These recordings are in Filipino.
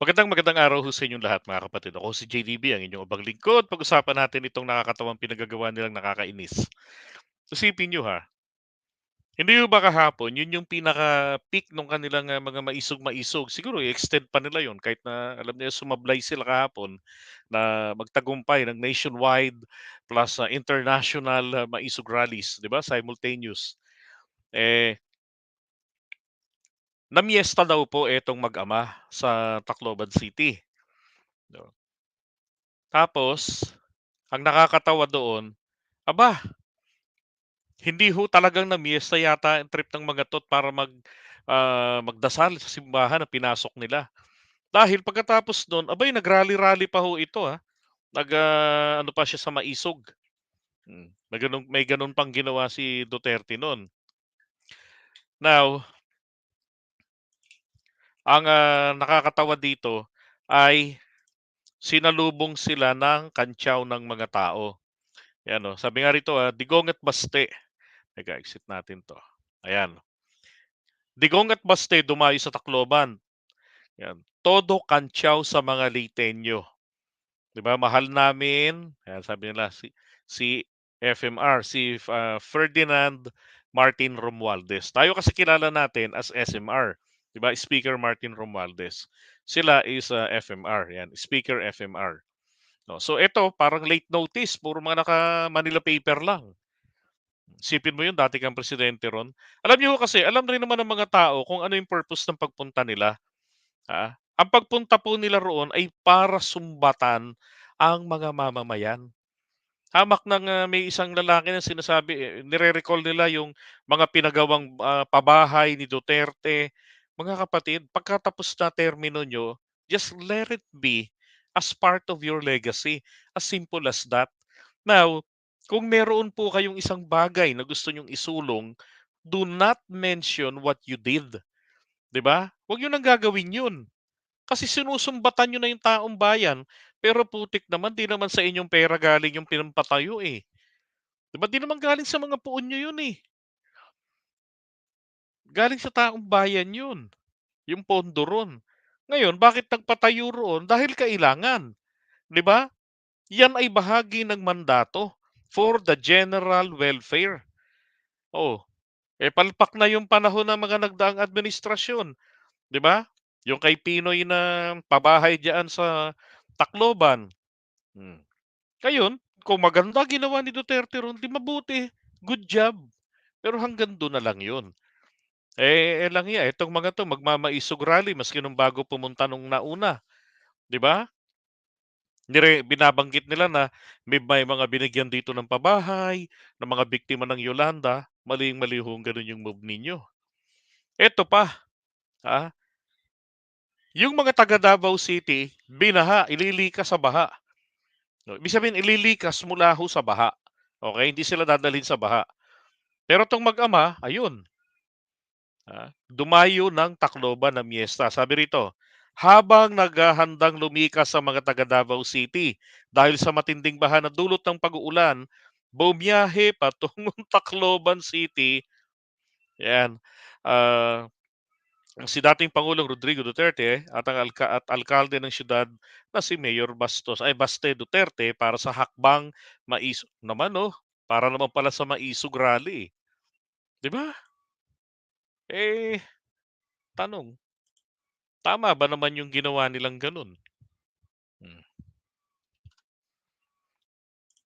Magandang araw ho sa inyong lahat mga kapatid. Ako si JDB, ang inyong abang lingkod. Pag-usapan natin itong nakakatawang pinagagawa nilang nakakainis. Isipin nyo ha, hindi ho ba kahapon, yun yung pinaka-peak nung kanilang mga maisog-maisog. Siguro i-extend pa nila yun kahit na alam niyo sumablay sila kahapon na magtagumpay ng nationwide plus international maisog rallies, di ba? Simultaneous. Eh, namiesta daw po etong mag-ama sa Tacloban City. No? Tapos, ang nakakatawa doon, aba, hindi ho talagang namiesta yata ang trip ng mga 'to para magdasal sa simbahan na pinasok nila. Dahil pagkatapos nun, abay nag-rally-rally pa ho ito, ano pa siya sa maisog. May gano'n pang ginawa si Duterte nun. Now, ang, nakakatawa dito ay sinalubong sila ng kantyaw ng mga tao. Yan, oh, sabi nga rito, "Digong at Baste." Teka, exit natin 'to. Ayan. Digong at Baste dumayo sa Tacloban. Yan. Todo kantyaw sa mga Leyteño. 'Di ba, mahal namin, ayan sabi nila si FMR, Ferdinand Martin Romualdez. Tayo kasi kilala natin as SMR, 'di ba? Speaker Martin Romualdez. Sila is FMR, yan, Speaker FMR. No, so ito parang late notice, puro mga naka Manila paper lang. Isipin mo yun, dati kang presidente ron. Alam niyo kasi, alam rin naman ng mga tao kung ano yung purpose ng pagpunta nila. Ang pagpunta po nila roon ay para sumbatan ang mga mamamayan. Hamak ng may isang lalaki na sinasabi, nire-recall nila yung mga pinagawang pabahay ni Duterte. Mga kapatid, pagkatapos na termino nyo, just let it be as part of your legacy. As simple as that. Now, kung meron po kayong isang bagay na gusto nyong isulong, do not mention what you did. 'Di ba? Huwag nyo nang gagawin yun. Kasi sinusumbatan niyo na yung taong bayan, pero putik naman, 'di naman sa inyong pera galing yung pinampatayo, eh. 'Di ba, 'di naman galing sa mga puon niyo yun, eh. Galing sa taong bayan yun, yung pondo ro'n. Ngayon, bakit nagpatayo roon? Dahil kailangan, 'di ba? Yan ay bahagi ng mandato for the general welfare. Oh, palpak na yung panahon ng mga nagdaang administrasyon, 'di ba? Yung kay Pinoy na pabahay diyan sa Tacloban. Hmm. Ngayon, kung maganda ginawa ni Duterte ro'n, 'di mabuti, good job. Pero hanggang do'n na lang 'yun. Lang ya, itong mga 'to magmamaisog rally maski nung bago pumunta nung nauna, 'di ba? Binabanggit nila na may mga binigyan dito ng pabahay, ng mga biktima ng Yolanda, maling-mali hong gano'n yung move ninyo. Eto pa, ah, yung mga taga Davao City, binaha, ililikas sa baha. No, ibig sabihin ililikas mula ho sa baha, okey? Hindi sila dadalhin sa baha. Pero 'tong mag-ama, ayun, dumayo ng Tacloban na miyesta. Sabi rito, habang naghahandang lumikas sa mga taga Davao City dahil sa matinding baha na dulot ng pag-uulan, bumiyahe patungong Tacloban City. Yan. Ah, si dating Pangulong Rodrigo Duterte at alkalde ng siyudad na si Mayor Baste Duterte para sa hakbang naman, no, para naman pala sa maisog rally, 'di ba? Eh, tanong, tama ba naman yung ginawa nilang gano'n? Hmm.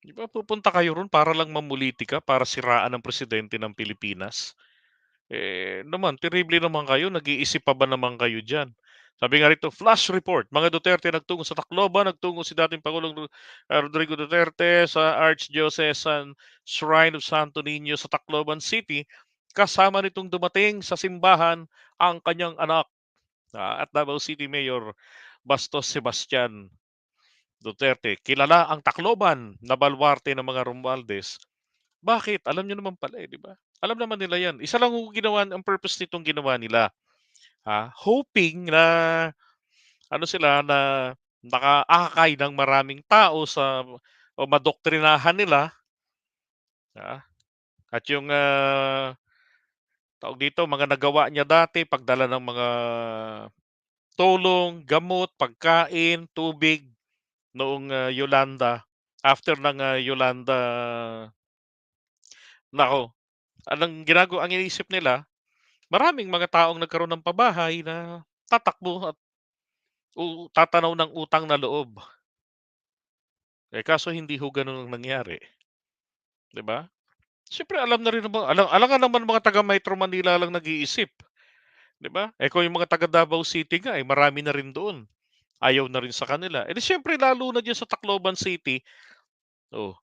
'Di ba pupunta kayo ro'n para lang mamolitika, para siraan ang presidente ng Pilipinas? Naman terrible naman kayo, nag-iisip pa ba naman kayo diyan? Sabi nga rito, flash report, mga Duterte nagtungo sa Tacloban, nagtungo si dating Pangulong Rodrigo Duterte sa Archdiocesan Shrine of Santo Niño sa Tacloban City, kasama nitong dumating sa simbahan ang kanyang anak, at Davao City Mayor Bastos Sebastian Duterte. Kilala ang Tacloban na baluarte ng mga Romualdez. Bakit? Alam niyo naman pala, 'di ba? Alam naman nila 'yan. Isa lang ho ang purpose nitong ginawa nila, hoping na ano sila, na makaakay ng maraming tao o madoktrinahan nila, ah, at yung, tawag dito, mga nagawa niya dati, pagdala ng mga tulong, gamot, pagkain, tubig noong, Yolanda. After ng, Yolanda, naku, ang iniisip nila, maraming mga taong nagkaroon ng pabahay na tatakbo at tatanaw ng utang na loob. Eh, kaso hindi ho gano'n ang nangyari, 'di ba? Siyempre alam na rin naman alangan naman mga taga Metro Manila lang nag-iisip, 'di ba? Eh, kung yung mga taga Davao City nga, eh, marami na rin doon, ayaw na rin sa kanila. Eh, di siyempre lalo na diyan sa Tacloban City, oh,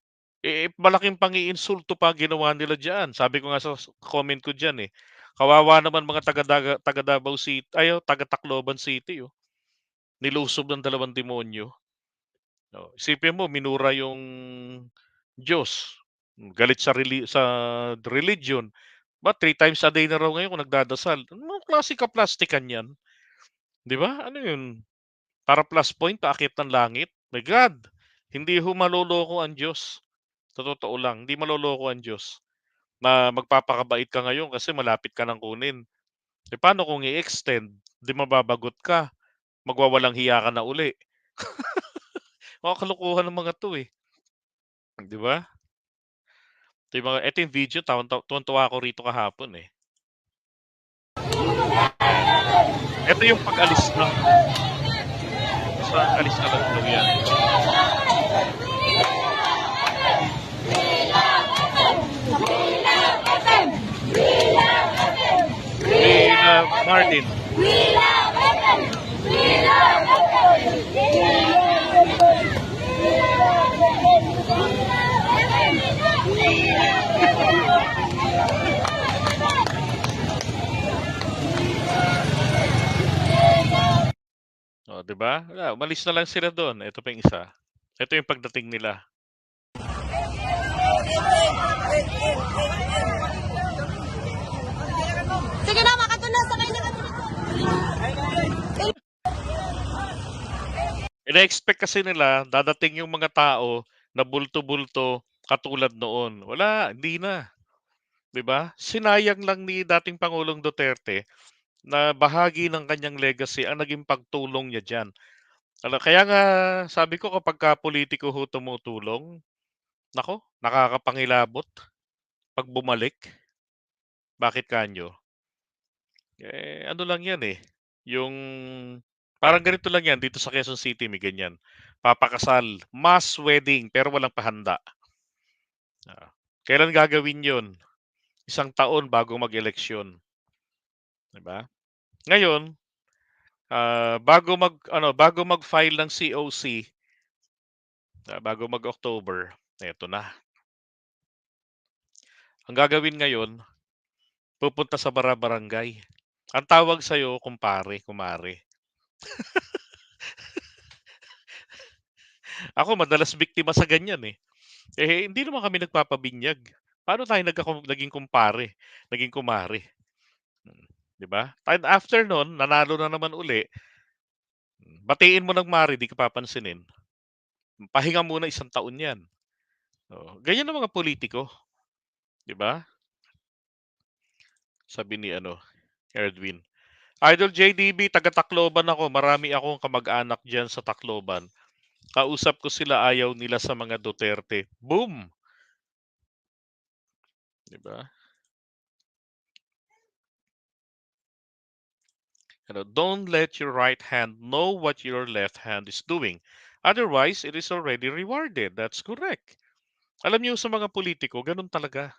malaking pang-iinsulto pa ginawa nila diyan. Sabi ko nga sa comment ko diyan, eh, kawawa naman mga taga Davao City taga Tacloban City, oh, nilusob ng dalawang demonyo. Oh, isipin mo minura yung Diyos, galit sa religion, 3 times a day na raw ngayon kung nagdadasal. Anong klase kaplastikan 'yan, 'di ba? Ano 'yun, para plus point paakyat ng langit? My God, hindi ho maloloko ang Diyos. Sa totoo lang, hindi maloloko ang Diyos na magpapakabait ka ngayon kasi malapit ka ng kunin. Eh, paano kung i-extend, 'di mababagot ka, magwawalang hiya ka na uli. Mga kalokohan ng mga 'to, eh, 'di ba? Ito yung video tuwang-tuwa ako rito kahapon, eh. Ito yung pag-alis lang, basta alis na lang daw 'yan. We love Martin. Oh, 'di ba? Wala, umalis na lang sila do'n. Ito pa yung isa. Ito yung pagdating nila. Sige na, makatuna, sakay na kami. Ine-expect kasi nila dadating yung mga tao na bulto-bulto katulad noon. Wala, hindi na, 'di ba? Sinayang lang ni dating Pangulong Duterte na bahagi ng kanyang legacy ang naging pagtulong niya diyan. Kaya nga sabi ko kapagka pulitiko ho tumutulong, naku, nakakapangilabot 'pag bumalik. Bakit kanyo? Eh, ano lang 'yan, eh, yung parang ganito lang 'yan dito sa Quezon City may ganyan. Papakasal, mass wedding pero walang pahanda. Oo. Kailan gagawin 'yon? Isang taon bago mag-eleksyon, 'di ba? Ngayon, bago mag-file ng COC, bago mag-October, eto na. Ang gagawin ngayon, pupunta sa barangay. Ang tawag sa'yo kumpare, kumare. Ako madalas biktima sa ganyan, eh. Eh, hindi naman kami nagpapabinyag. Paano tayo naging kumpare, naging kumare? 'Di ba? And after nun, nanalo na naman uli, batiin mo ng mare, 'di ka papansinin. Pahinga muna 1 taon 'yan. Oo, ganyan ang mga pulitiko, 'di ba? Sabi ni Erdwin. Idol JDB, taga Tacloban ako. Marami akong kamag-anak diyan sa Tacloban. Kausap ko sila, ayaw nila sa mga Duterte. Boom! 'Di ba? Don't let your right hand know what your left hand is doing. Otherwise, it is already rewarded. That's correct. Alam niyo sa mga politiko, ganun talaga.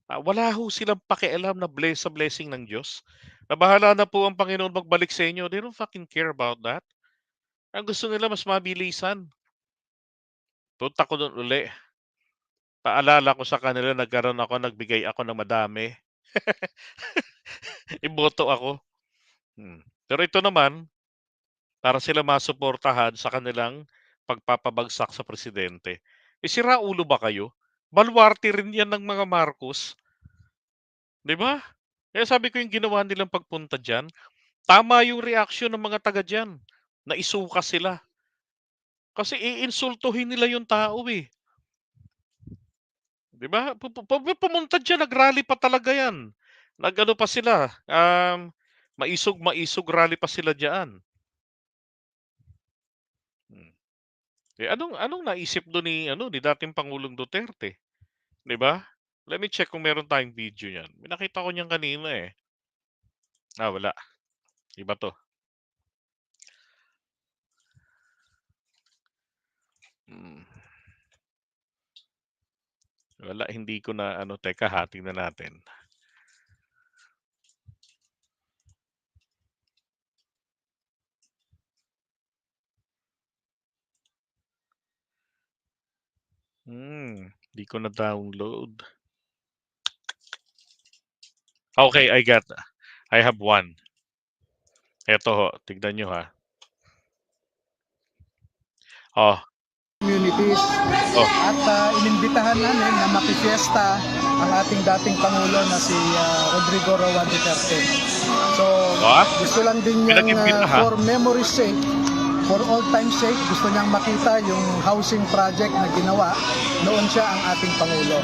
Wala ho silang pakialam na sa blessing ng Diyos. Na bahala na po ang Panginoon magbalik sa inyo. They don't fucking care about that. Ang gusto nila mas mabilisan. Punta ko doon uli. Paalala ko sa kanila nagbigay ako ng madami. Iboto ako. Pero ito naman, para sila masuportahan sa kanilang pagpapabagsak sa presidente. Eh, sira ulo ba kayo? Baluarte rin 'yan ng mga Marcos, 'di ba? Kaya sabi ko yung ginawa nilang pagpunta diyan, tama yung reaksyon ng mga taga diyan, naisuka sila. Kasi iinsultuhin nila yung tao, eh. 'Di ba? Pumunta diyan, nag-rally pa talaga 'yan. Nag-ano pa sila, maisog-maisog rally pa sila diyan. Anong naisip do'n ni dating Pangulong Duterte, 'di ba? Let me check kung meron tayong video niyan. May nakita ko niyan kanina, eh. Wala. Iba 'to. Hmm, wala, hindi ko na teka ha, tingnan natin. Di ko na-download. Okay, I have one. Eto ho, tignan niyo ha. Oh, Communities oh, at inimbitahan namin na makifiesta ang ating dating Pangulo na si Rodrigo Roa Duterte. So gusto lang din may niyang nag-imbita ha? for memory's sake, for all time's sake, gusto niyang makita yung housing project na ginawa noon siya ang ating Pangulo.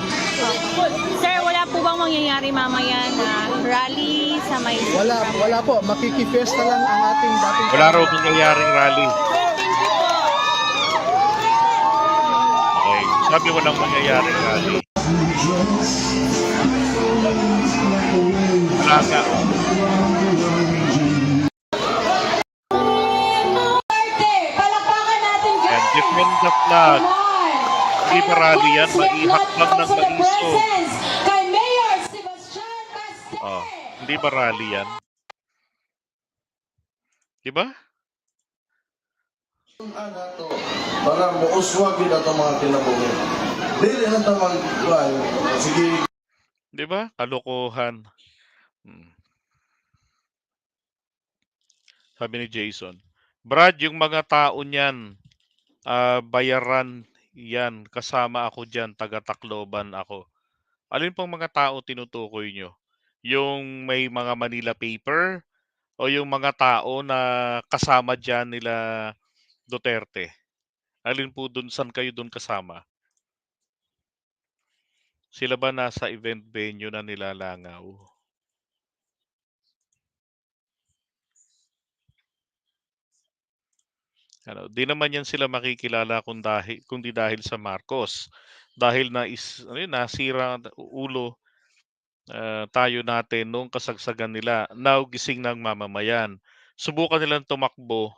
Sir, wala po bang mangyayari mamaya na rally sa may... Wala po, makikifiesta lang ang ating dating Wala raw Pangulo. mangyayaring rally. Okay, sabi walang mangyayaring rally. Wala nga. Palakpakan natin, guys! And defend the flag. Come on! Hindi ba rally yan? Maihak lang ng maiso. Kay Mayor Sebastian Castell! Oh, hindi ba rally yan? Di ba? Ato para muuswag gid ato mga kinabuhi. Dili na ta mag sige. Di ba? Kalokohan. Sabi ni Jason, Brad, yung mga tao niyan, bayaran yan. Kasama ako dyan, taga-Tacloban ako. Alin pong mga tao tinutukoy nyo? Yung may mga Manila paper o yung mga tao na kasama dyan nila Duterte? Alin po dun, saan kayo dun kasama? Sila ba nasa event venue na nilalangaw? Di naman yan sila makikilala kundi dahil sa Marcos. Dahil nasira ulo tayo natin noong kasagsagan nila. Now gising ng mamamayan. Subukan nilang tumakbo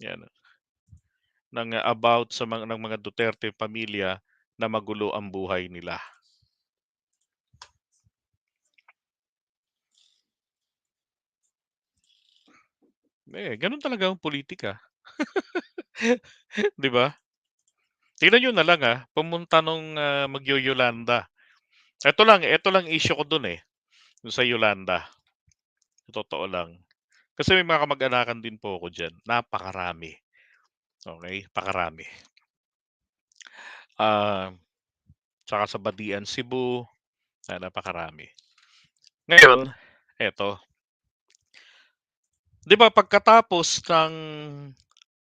yan, about ng mga Duterte pamilya na magulo ang buhay nila. Ganun talaga ang politika. 'Di ba? Tingnan niyo na lang pumunta nung magyo-Yolanda. Ito lang issue ko dun dun sa Yolanda. Totoo lang. Kasi may mga kamag-anakan din po ako diyan. Napakarami. Okay, pakarami. Tsaka sa Badian, Cebu, napakarami. Ngayon, eto. 'Di ba pagkatapos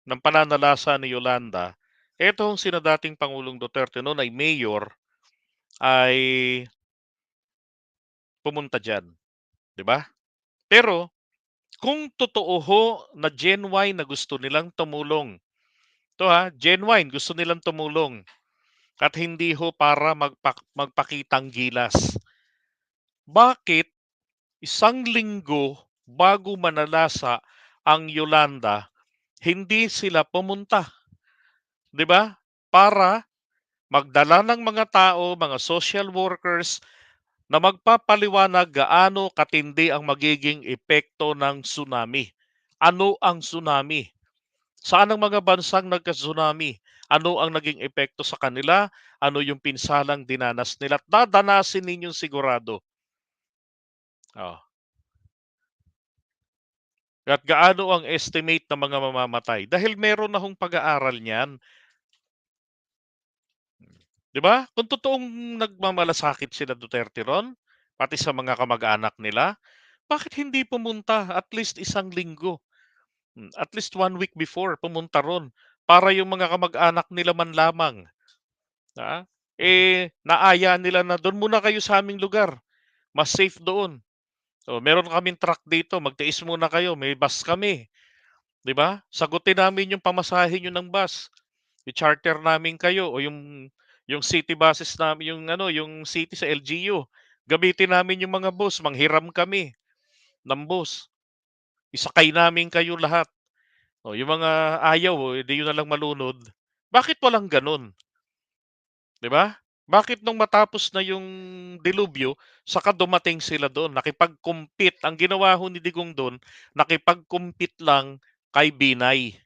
ng pananalasa ni Yolanda, etong sina dating Pangulong Duterte noon ay mayor, ay pumunta diyan, 'di ba? Pero kung totoo ho na genuine na gusto nilang tumulong, genuine gusto nilang tumulong at hindi ho para magpakitang gilas. Bakit isang linggo bago manalasa ang Yolanda, hindi sila pumunta, 'di ba? Para magdala ng mga tao, mga social workers na magpapaliwanag gaano katindi ang magiging epekto ng tsunami. Ano ang tsunami? Saan ang mga bansang nagka-tsunami? Ano ang naging epekto sa kanila? Ano yung pinsalang dinanas nila? At dadanasin ninyong sigurado. Oh. At gaano ang estimate ng mga mamamatay? Dahil meron na hong pag-aaral niyan. 'Di ba? Kung totoong nagmamalasakit sila Duterte ron, pati sa mga kamag-anak nila, bakit hindi pumunta at least isang linggo? At least 1 week before pumunta ron para yung mga kamag-anak nila man lamang, naaya nila na, "Do'n muna kayo sa aming lugar, mas safe doon. O meron kaming truck dito, magtiis muna kayo, may bus kami." 'Di ba? Sagutin namin yung pamasahe niyo ng bus. I-charter namin kayo o yung city buses namin, yung ano, yung city sa LGU. Gamitin namin yung mga bus, manghiram kami ng bus. Isakay namin kayo lahat. O, yung mga ayaw, hindi yun na lang malunod. Bakit walang ganun? 'Di ba? Bakit nung matapos na yung delubyo, saka dumating sila doon, nakipag-compete. Ang ginawa ho ni Digong doon, nakipag-compete lang kay Binay,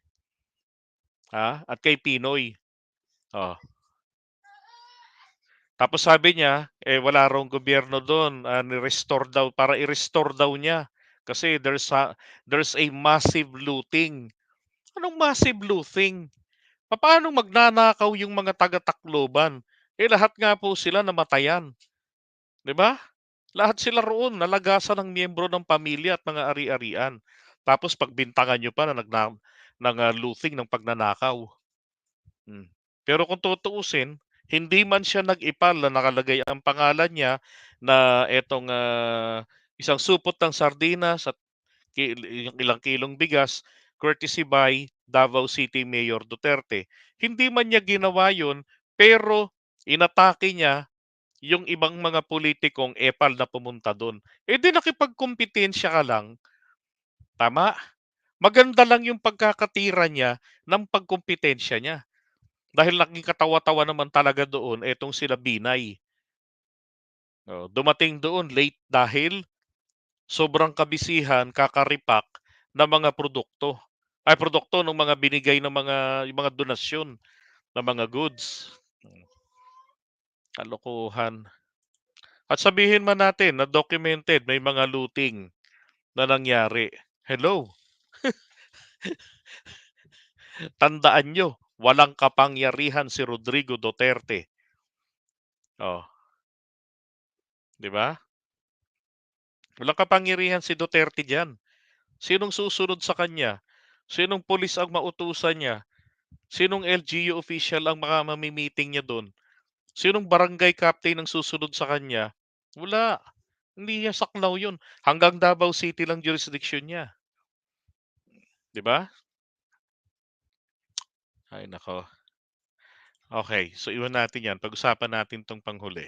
at kay Pinoy. Oh. Tapos sabi niya, wala raw gobyerno doon, ni-restore daw, para i-restore daw niya. Kasi there's a massive looting. Anong massive looting? Papaano magnanakaw yung mga taga-Tacloban? Lahat nga po sila namatayan, 'di ba? Lahat sila roon nalagasan ng miyembro ng pamilya at mga ari-arian. Tapos pagbintangan niyo pa na looting ng pagnanakaw. Pero kung tutuusin, hindi man siya nag-ipal na nakalagay ang pangalan niya na etong, isang supot ng sardinas at yung ilang kilong bigas, courtesy by Davao City Mayor Duterte. Hindi man niya ginawa yun, pero inatake niya yung ibang mga politikong epal na pumunta doon. Di nakipagkompetensya ka lang, tama? Maganda lang yung pagkakatira niya ng pagkompetensya niya. Dahil naging katawa-tawa naman talaga doon etong sila Binay. Dumating doon late dahil sobrang kabisihan, kakaripak ng mga produkto. Ay, produkto ng mga binigay ng yung mga donasyon ng mga goods. Kalokohan. At sabihin man natin na documented may mga looting na nangyari. Hello, tandaan nyo, walang kapangyarihan si Rodrigo Duterte. Oh, 'di ba? Walang kapangyarihan si Duterte diyan. Sinong susunod sa kanya? Sinong pulis ang mautusan niya? Sinong LGU official ang mamimiting niya doon? Sinong barangay captain ang susunod sa kanya? Wala. Hindi niya saklaw yun. Hanggang Davao City lang jurisdiction niya. 'Di ba? Ay nako. Okay, so iwan natin yan. Pag-usapan natin tong panghuli.